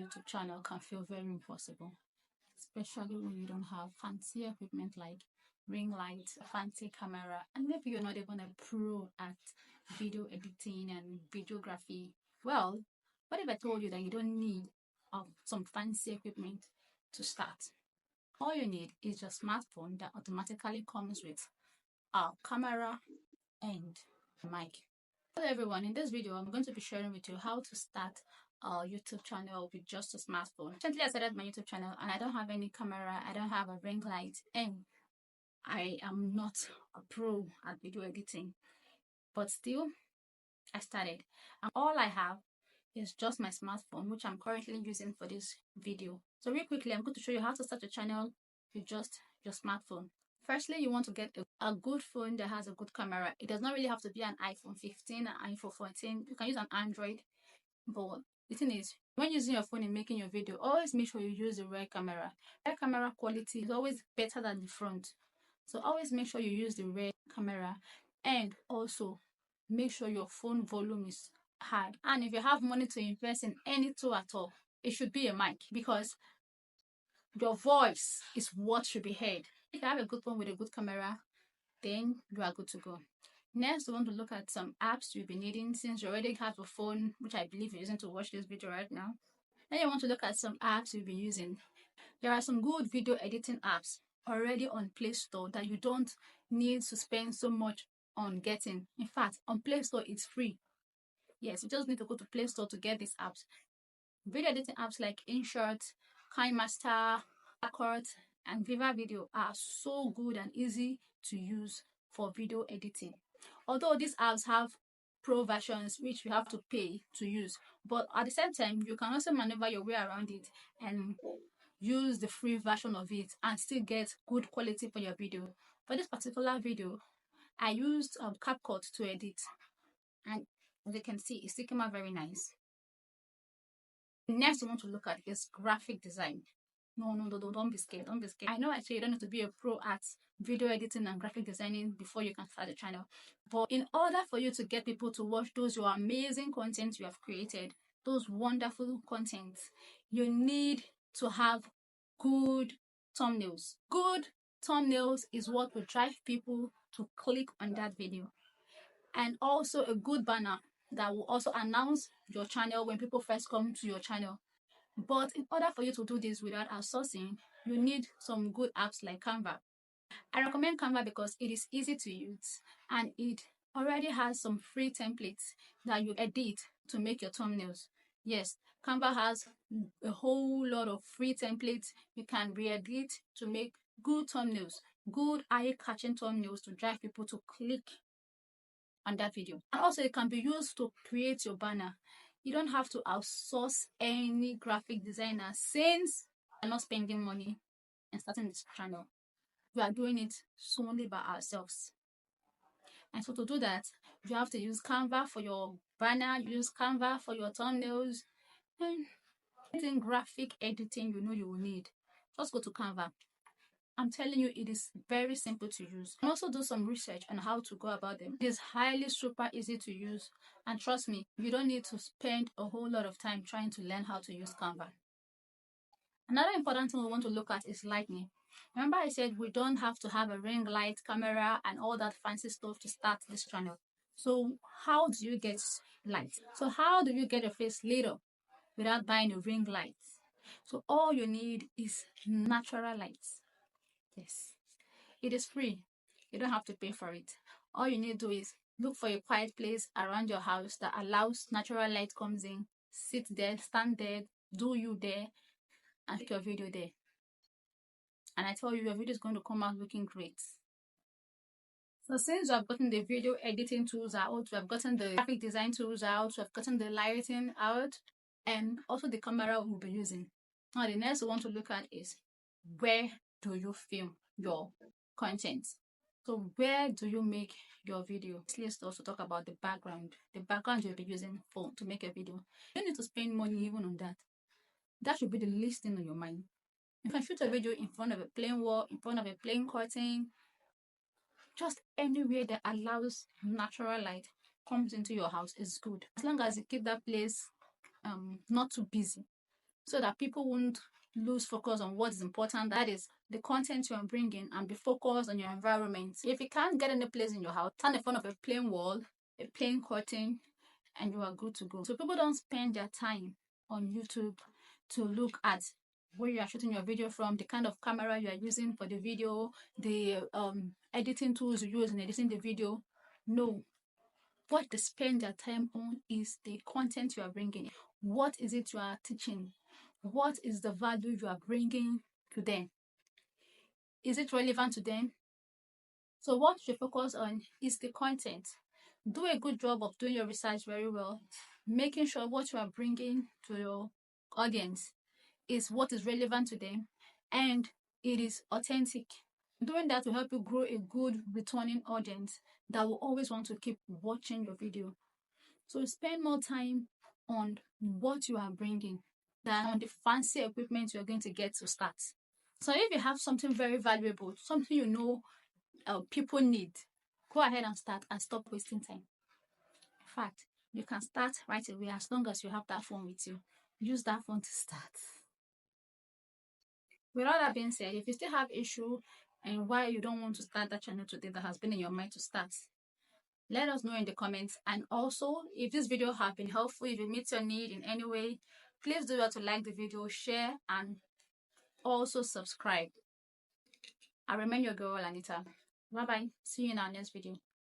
YouTube channel can feel very impossible, especially when you don't have fancy equipment like ring light, fancy camera, and maybe you're not even a pro at video editing and videography. Well, what if I told you that you don't need some fancy equipment to start? All you need is your smartphone that automatically comes with a camera and a mic. Hello everyone, in this video I'm going to be sharing with you how to start a YouTube channel with just a smartphone. Recently I started my YouTube channel and I don't have any camera, I don't have a ring light, and I am not a pro at video editing, but still I started, and all I have is just my smartphone, which I'm currently using for this video. So real quickly I'm going to show you how to start a channel with just your smartphone. Firstly, you want to get a good phone that has a good camera. It does not really have to be an iPhone 15, an iPhone 14. You can use an Android. But the thing is, when using your phone and making your video, always make sure you use the rear camera. Rear camera quality is always better than the front. So always make sure you use the rear camera, and also make sure your phone volume is high. And if you have money to invest in any tool at all, it should be a mic, because your voice is what should be heard. If you have a good phone with a good camera, then you are good to go. Next, we want to look at some apps you'll be needing since you already have a phone, which I believe you're using to watch this video right now. Then you want to look at some apps you'll be using. There are some good video editing apps already on Play Store that you don't need to spend so much on getting. In fact, on Play Store it's free. Yes, you just need to go to Play Store to get these apps. Video editing apps like InShot, KineMaster, Accord, and Viva Video are so good and easy to use for video editing. Although these apps have pro versions which you have to pay to use, but at the same time you can also maneuver your way around it and use the free version of it and still get good quality for your video. For this particular video, I used CapCut to edit, and as you can see, it's came out very nice. Next, you want to look at is graphic design. No, don't be scared. Don't be scared. I know actually you don't need to be a pro at video editing and graphic designing before you can start a channel. But in order for you to get people to watch those your amazing content you have created, those wonderful contents, you need to have good thumbnails. Good thumbnails is what will drive people to click on that video. And also a good banner that will also announce your channel when people first come to your channel. But in order for you to do this without outsourcing, you need some good apps like Canva. I recommend Canva because it is easy to use and it already has some free templates that you edit to make your thumbnails. Yes, Canva has a whole lot of free templates you can re-edit to make good thumbnails, good eye-catching thumbnails to drive people to click on that video. And also it can be used to create your banner. You don't have to outsource any graphic designer since we're not spending money and starting this channel. We are doing it solely by ourselves. And so to do that, you have to use Canva for your banner, use Canva for your thumbnails, and anything graphic editing you know you will need. Just go to Canva. I'm telling you, it is very simple to use. And also do some research on how to go about them. It is highly super easy to use. And trust me, you don't need to spend a whole lot of time trying to learn how to use Canva. Another important thing we want to look at is lighting. Remember I said we don't have to have a ring light, camera, and all that fancy stuff to start this channel. So how do you get light? So how do you get your face lit up without buying a ring light? So all you need is natural lights. Yes, it is free. You don't have to pay for it. All you need to do is look for a quiet place around your house that allows natural light comes in. Sit there, stand there, do you there, and take your video there. And I tell you, your video is going to come out looking great. So since you have gotten the video editing tools out, you have gotten the graphic design tools out, you have gotten the lighting out, and also the camera we'll be using. Now the next we want to look at is where do you film your content? So where do you make your video? Let's also talk about the background you'll be using to make a video. You don't need to spend money even on that. That should be the least thing on your mind. You can shoot a video in front of a plain wall, in front of a plain curtain, just anywhere that allows natural light comes into your house is good, as long as you keep that place not too busy. so that people won't lose focus on what is important, that is the content you are bringing, and be focused on your environment. If you can't get any place in your house, stand in front of a plain wall, a plain curtain, and you are good to go. So people don't spend their time on YouTube to look at where you are shooting your video from, the kind of camera you are using for the video, the editing tools you use in editing the video. No, what they spend their time on is the content you are bringing. What is it you are teaching? What is the value you are bringing to them? Is it relevant to them? So what you focus on is the content. Do a good job of doing your research very well, making sure what you are bringing to your audience is what is relevant to them and it is authentic. Doing that will help you grow a good returning audience that will always want to keep watching your video. So spend more time on what you are bringing than on the fancy equipment you're going to get to start. So if you have something very valuable, something you know people need, go ahead and start and stop wasting time. In fact, you can start right away as long as you have that phone with you. Use that phone to start. With all that being said, if you still have issue and why you don't want to start that channel today that has been in your mind to start, let us know in the comments. And also, if this video has been helpful, if it meets your need in any way, please do to like the video, share, and also subscribe. I remain your girl, Anita. Bye bye. See you in our next video.